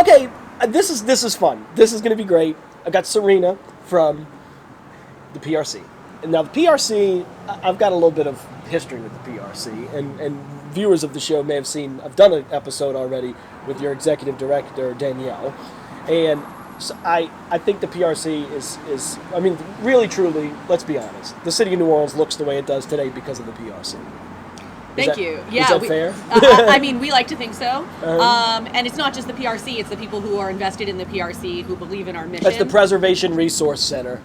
okay, this is fun. This is going to be great. I got Sarina from the PRC. And now the PRC, I've got a little bit of history with the PRC, and viewers of the show may have seen, I've done an episode already with your executive director, Danielle, and so I think the PRC is, I mean, really, truly, let's be honest, the city of New Orleans looks the way it does today because of the PRC. Thank you. Yeah, is that fair? I mean, we like to think so. And it's not just the PRC; it's the people who are invested in the PRC who believe in our mission. That's the Preservation Resource Center.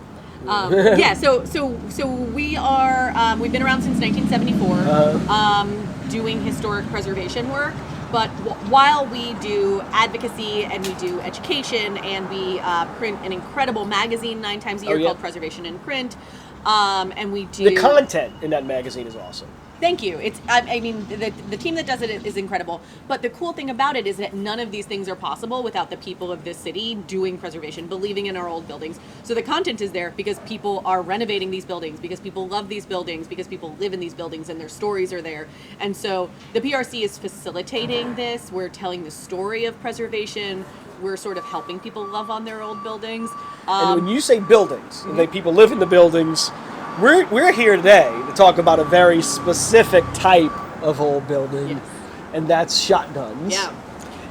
Yeah. So we are. We've been around since 1974, doing historic preservation work. But while we do advocacy and we do education and we print an incredible magazine 9 times a year called Preservation in Print, and we do the content in that magazine is awesome. Thank you. It's, I mean, the team that does it is incredible. But the cool thing about it is that none of these things are possible without the people of this city doing preservation, believing in our old buildings. So the content is there because people are renovating these buildings, because people love these buildings, because people live in these buildings and their stories are there. And so the PRC is facilitating this. We're telling the story of preservation. We're sort of helping people love on their old buildings. And when you say buildings, and people live in the buildings, we're here today to talk about a very specific type of old building, and that's shotguns. Yeah.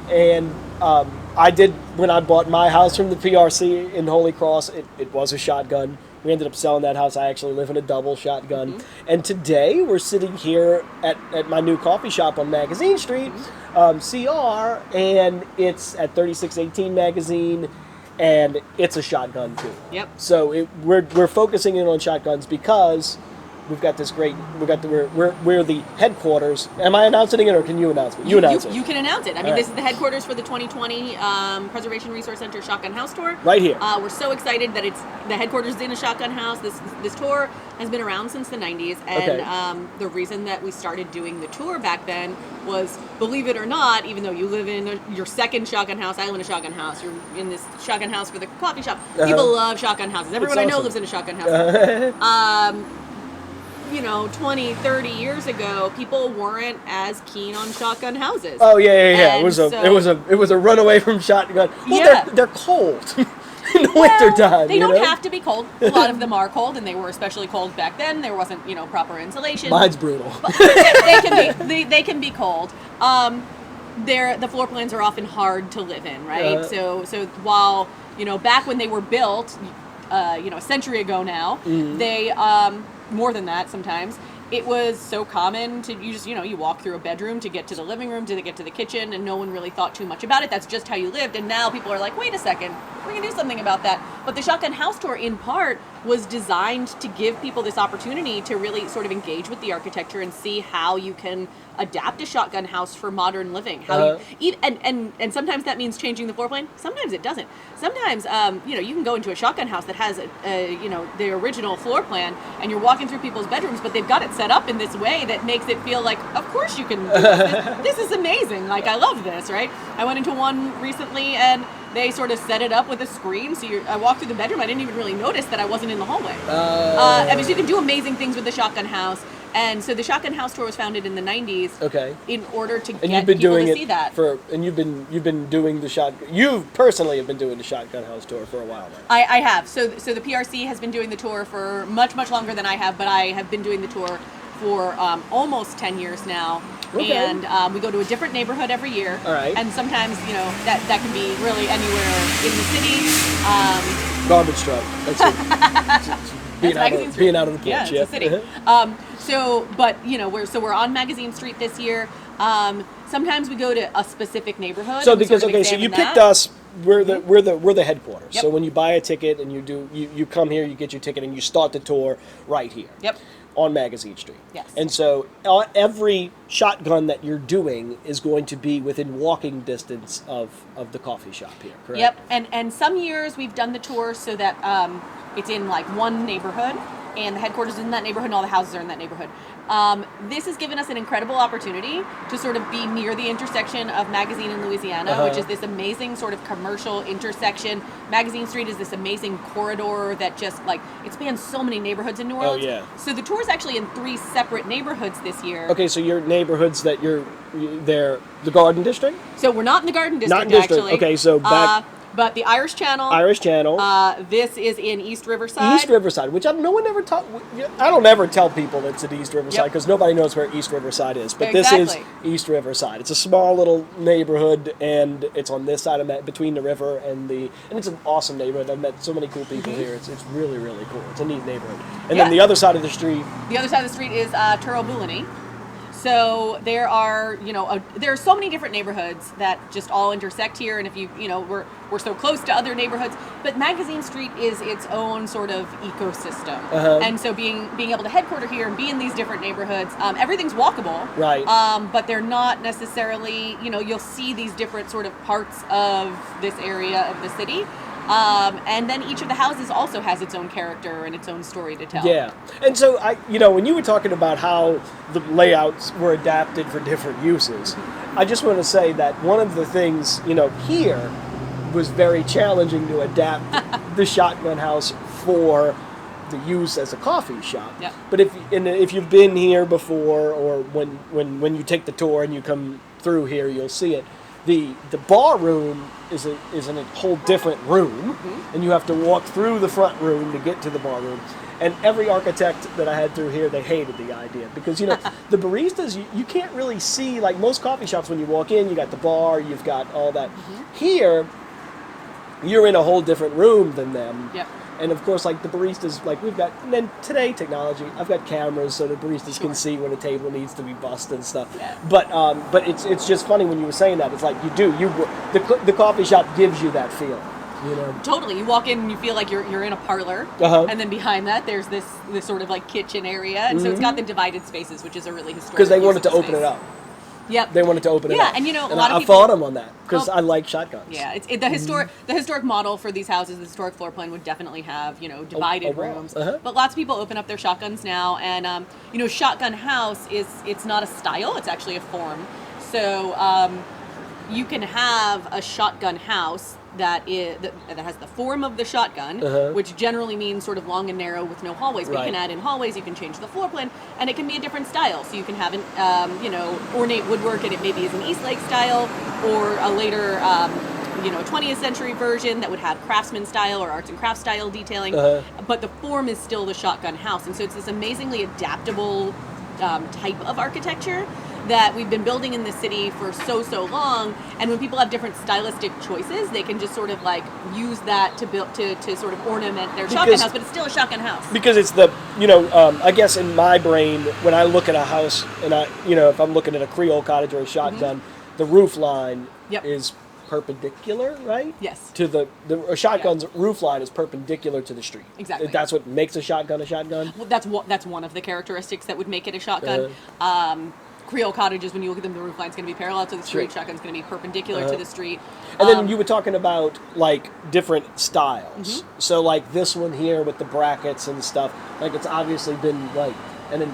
And I did, when I bought my house from the PRC in Holy Cross, it was a shotgun. We ended up selling that house. I actually live in a double shotgun. And today we're sitting here at my new coffee shop on Magazine Street, CR, and it's at 3618 Magazine. And it's a shotgun too. Yep. So we're focusing in on shotguns because we've got this great. We're the headquarters. Am I announcing it or can you announce it? You announce it. You can announce it. I mean, this is the headquarters for the 2020 Preservation Resource Center Shotgun House Tour. Right here. We're so excited that it's the headquarters is in a shotgun house. This tour has been around since the 90s, and the reason that we started doing the tour back then was, believe it or not, even though you live in your second shotgun house, I live in a shotgun house. You're in this shotgun house for the coffee shop. People love shotgun houses. Everyone I know lives in a shotgun house. 20, 30 years ago, people weren't as keen on shotgun houses. Oh yeah. It was a runaway from shotgun. Well, they're cold in the wintertime. They don't have to be cold. A lot of them are cold, and they were especially cold back then. There wasn't proper insulation. Mine's brutal. But they can be cold. The floor plans are often hard to live in, right? So while back when they were built, a century ago now, they more than that sometimes, it was so common to you walk through a bedroom to get to the living room, to get to the kitchen, and no one really thought too much about it. That's just how you lived. And now people are like, wait a second, we're going to do something about that. But the Shotgun House Tour, in part, was designed to give people this opportunity to really sort of engage with the architecture and see how you can adapt a shotgun house for modern living. How and sometimes that means changing the floor plan. Sometimes it doesn't. Sometimes you can go into a shotgun house that has the original floor plan, and you're walking through people's bedrooms, but they've got it set up in this way that makes it feel like, of course you can do this. This is amazing. Like, I love this, right? I went into one recently, and they sort of set it up with a screen. So I walked through the bedroom. I didn't even really notice that I wasn't in the hallway. I mean, so you can do amazing things with the shotgun house. And so the Shotgun House Tour was founded in the 90s. Okay. In order to get people to see that. And you've been doing the shotgun. You personally have been doing the Shotgun House Tour for a while now. I have. So the PRC has been doing the tour for much longer than I have, but I have been doing the tour for almost 10 years now. Okay. And we go to a different neighborhood every year. All right. And sometimes, that can be really anywhere in the city. Garbage truck. That's it. Being out of the porch. Yeah, it's a city. We're on Magazine Street this year. Sometimes we go to a specific neighborhood. So you picked us. We're the headquarters. Yep. So when you buy a ticket and you come here, you get your ticket and you start the tour right here. Yep. On Magazine Street. Yes. And so every shotgun that you're doing is going to be within walking distance of the coffee shop here, correct? Yep. And some years we've done the tour so that it's in like one neighborhood. and the headquarters is in that neighborhood, and all the houses are in that neighborhood. This has given us an incredible opportunity to sort of be near the intersection of Magazine and Louisiana, which is this amazing sort of commercial intersection. Magazine Street is this amazing corridor that just like it spans so many neighborhoods in New Orleans. Oh, yeah. So the tour is actually in 3 separate neighborhoods this year. Okay, so your neighborhoods that they're the Garden District? So we're not in the Garden District, Not in District. actually. Okay, so back. But the Irish Channel. Irish Channel. This is in East Riverside. East Riverside, which no one ever I don't ever tell people it's at East Riverside because nobody knows where East Riverside is. But this is East Riverside. It's a small little neighborhood, and it's on this side of between the river and it's an awesome neighborhood. I've met so many cool people here. It's really, really cool. It's a neat neighborhood. And then the other side of the street. The other side of the street is Turro-Bulani. So there are, there are so many different neighborhoods that just all intersect here, and if we're so close to other neighborhoods, but Magazine Street is its own sort of ecosystem, and so being able to headquarter here and be in these different neighborhoods, everything's walkable, right? But they're not necessarily, you'll see these different sort of parts of this area of the city. And then each of the houses also has its own character and its own story to tell. Yeah. And so, when you were talking about how the layouts were adapted for different uses, I just want to say that one of the things, here was very challenging to adapt the shotgun house for the use as a coffee shop. Yep. But if you've been here before, or when you take the tour and you come through here, you'll see it. The bar room is in a whole different room, and you have to walk through the front room to get to the bar room. And every architect that I had through here, they hated the idea because the baristas you can't really see, like most coffee shops. When you walk in, you got the bar, you've got all that. Here, you're in a whole different room than them. Yep. And of course, like the baristas, like we've got, and then today technology, I've got cameras so the baristas can see when a table needs to be bussed and stuff. Yeah. But it's just funny when you were saying that. It's like the coffee shop gives you that feeling. Totally. You walk in and you feel like you're in a parlor, Uh-huh. and then behind that there's this sort of like kitchen area, and so it's got the divided spaces, which is a really historic. Because they wanted to use of open it up. Yep. They wanted to open it up. Yeah, and a and lot of I people fought them on that because I like shotguns. Yeah, the historic model for these houses, the historic floor plan would definitely have divided wall. rooms. Uh-huh. But lots of people open up their shotguns now, and shotgun house it's not a style; it's actually a form. So you can have a shotgun house that has the form of the shotgun, which generally means sort of long and narrow with no hallways. But you can add in hallways, you can change the floor plan, and it can be a different style. So you can have an ornate woodwork, and it maybe is an Eastlake style, or a later 20th century version that would have craftsman style or arts and crafts style detailing. But the form is still the shotgun house, and so it's this amazingly adaptable type of architecture that we've been building in the city for so long, and when people have different stylistic choices, they can just sort of like use that to build to sort of ornament their shotgun house, but it's still a shotgun house. Because it's the I guess in my brain when I look at a house and if I'm looking at a Creole cottage or a shotgun, the roof line is perpendicular, right? Yes. To a shotgun's roof line is perpendicular to the street. Exactly. That's what makes a shotgun a shotgun. Well, that's one of the characteristics that would make it a shotgun. Creole cottages, when you look at them, the roof line's going to be parallel to the street. Shotgun's going to be perpendicular to the street. And then you were talking about like different styles. So like this one here with the brackets and stuff, like it's obviously been like, and then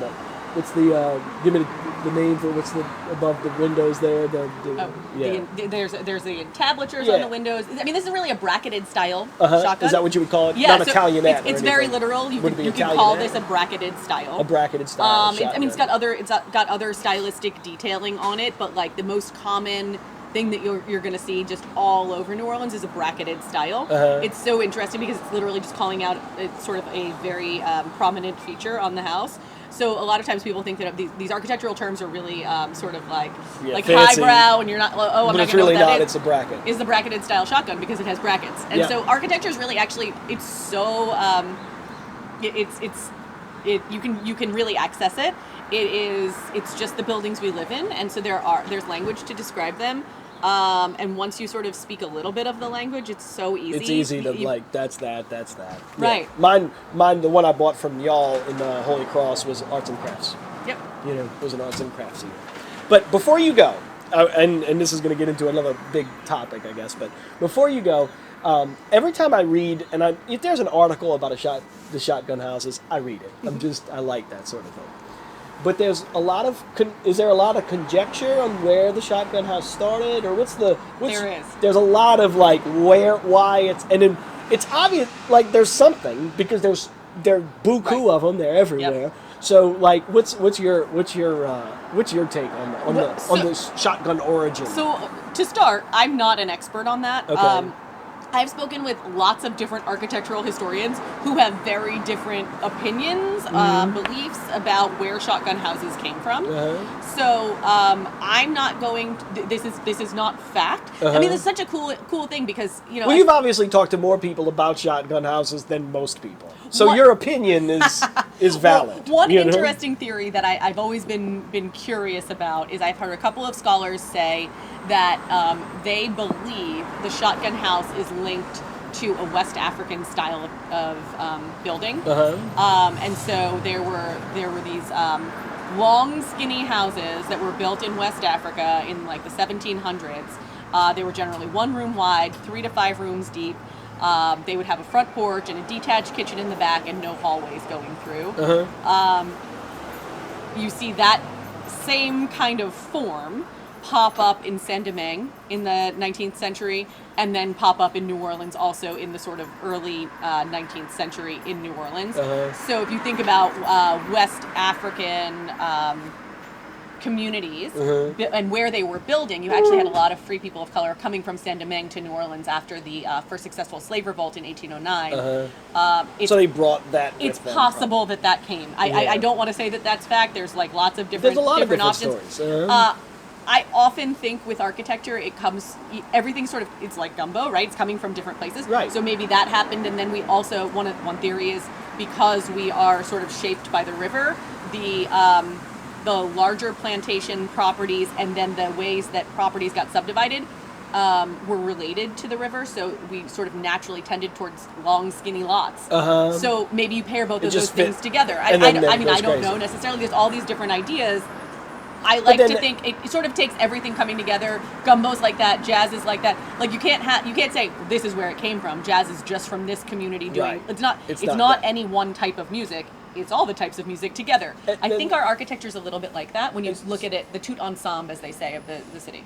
what's the give me the name for what's the above the windows there? There's the entablatures on the windows. I mean, this is really a bracketed style shotgun. Is that what you would call it? Yeah, not Italianette. It's very literal. You can call this a bracketed style. A bracketed style. It's got other stylistic detailing on it, but like the most common thing that you're going to see just all over New Orleans is a bracketed style. It's so interesting because it's literally just calling out sort of a very prominent feature on the house. So a lot of times people think that these architectural terms are really sort of like highbrow, and you're not. I'm not it's really know what not. that It's a bracket. Is the bracketed style shotgun because it has brackets, and so architecture is really actually it's so you can really access it. It's just the buildings we live in, and so there's language to describe them. And once you sort of speak a little bit of the language, it's so easy. It's easy to that's that. Right. Yeah. Mine, the one I bought from y'all in Holy Cross was arts and crafts. Yep. It was an arts and crafts here. But before you go, and this is going to get into another big topic, I guess. But before you go, every time I read, and if there's an article about the shotgun houses, I read it. I like that sort of thing. But there's a lot of is there a lot of conjecture on where the shotgun house started, or there is. There's a lot of like why and then it's obvious like there's something because there are buku of them. They're everywhere. Yep. So like what's your take on the shotgun origin? So to start, I'm not an expert on that. Okay. I've spoken with lots of different architectural historians who have very different opinions, beliefs about where shotgun houses came from. So I'm not going. This is not fact. I mean, it's such a cool thing because Well, you've obviously talked to more people about shotgun houses than most people, so your opinion is valid. One interesting theory that I've always been curious about is I've heard a couple of scholars say that they believe the shotgun house is linked to a West African style of building, and so there were these long, skinny houses that were built in West Africa in like the 1700s. They were generally 1 room wide, 3 to 5 rooms deep. They would have a front porch and a detached kitchen in the back, and no hallways going through. You see that same kind of form pop up in Saint-Domingue in the 19th century, and then pop up in New Orleans also in the sort of early 19th century in New Orleans. So if you think about West African communities and where they were building, you actually had a lot of free people of color coming from Saint-Domingue to New Orleans after the first successful slave revolt in 1809. So they brought that with It's them, possible that came. I don't want to say that that's fact. There's like lots of different options. Stories. I often think with architecture, everything sort of, it's like gumbo, right? It's coming from different places. Right. So maybe that happened, and then we also, one theory is because we are sort of shaped by the river, the larger plantation properties and then the ways that properties got subdivided were related to the river, so we sort of naturally tended towards long, skinny lots. So maybe you pair both of those things together. I don't know necessarily. There's all these different ideas. I like to think it sort of takes everything coming together. Gumbo's like that, jazz is like that. Like you can't say this is where it came from. Jazz is just from this community doing. Right. It's not any one type of music. It's all the types of music together. I think our architecture's a little bit like that when you look at it, the tout ensemble, as they say, of the city.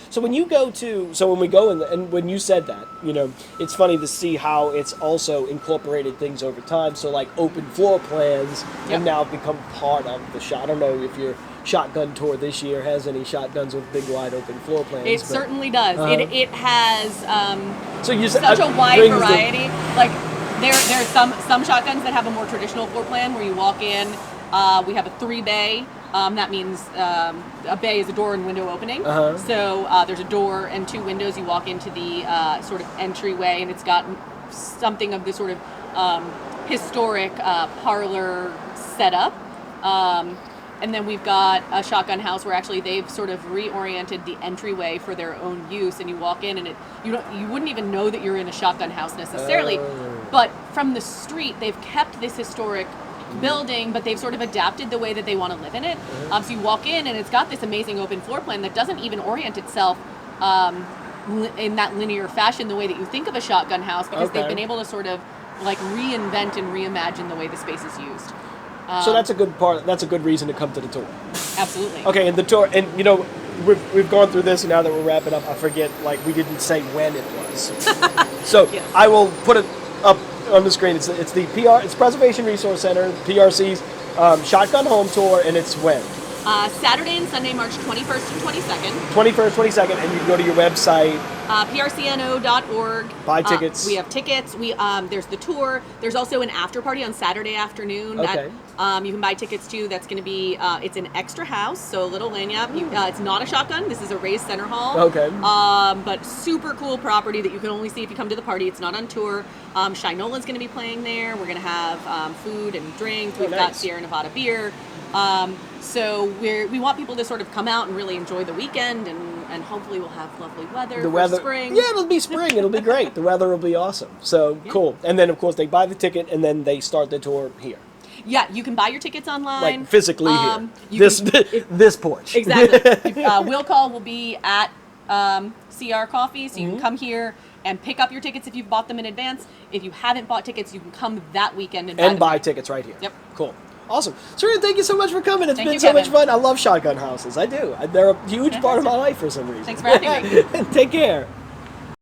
So when you go when we go and when you said that, it's funny to see how it's also incorporated things over time. So like open floor plans have now become part of the shot. I don't know if your shotgun tour this year has any shotguns with big wide open floor plans. It certainly does. It has such a wide variety. Like there's some shotguns that have a more traditional floor plan where you walk in. We have a 3-bay. That means a bay is a door and window opening. So there's a door and 2 windows. You walk into the sort of entryway, and it's got something of this sort of historic parlor setup. And then we've got a shotgun house where actually they've sort of reoriented the entryway for their own use, and you walk in and you wouldn't even know that you're in a shotgun house necessarily, but from the street they've kept this historic building, but they've sort of adapted the way that they want to live in it. So you walk in and it's got this amazing open floor plan that doesn't even orient itself in that linear fashion the way that you think of a shotgun house, because they've been able to sort of like reinvent and reimagine the way the space is used. So that's a good part. That's a good reason to come to the tour. Absolutely. Okay, and the tour, and we've gone through this, and now that we're wrapping up, I forget, like, we didn't say when it was. So yes. I will put it up on the screen. It's it's Preservation Resource Center, PRC's Shotgun Home Tour, and it's when? Saturday and Sunday, March 21st and 22nd. 21st, 22nd, and you can go to your website. PRCNO.org. Buy tickets. We have tickets. There's the tour. There's also an after party on Saturday afternoon. Okay. That, you can buy tickets to. That's going to be, it's an extra house, so a little lanyard. It's not a shotgun. This is a raised center hall. Okay. But super cool property that you can only see if you come to the party. It's not on tour. Shynola's going to be playing there. We're going to have food and drinks. We've got Sierra Nevada beer. So we want people to sort of come out and really enjoy the weekend, and hopefully we'll have lovely weather for spring. Yeah, it'll be spring. It'll be great. The weather will be awesome. So cool. And then, of course, they buy the ticket, and then they start the tour here. Yeah, you can buy your tickets online. Like physically here. You This can- this porch. Exactly. Will call will be at CR Coffee, so you Mm-hmm. can come here and pick up your tickets if you've bought them in advance. If you haven't bought tickets, you can come that weekend and Buy them. tickets right here. Yep. Cool. Awesome. Sarina, thank you so much for coming. It's Thank been you, so much Kevin. fun. I love shotgun houses. I do. They're a huge part of my life for some reason. Thanks for having me. Take care.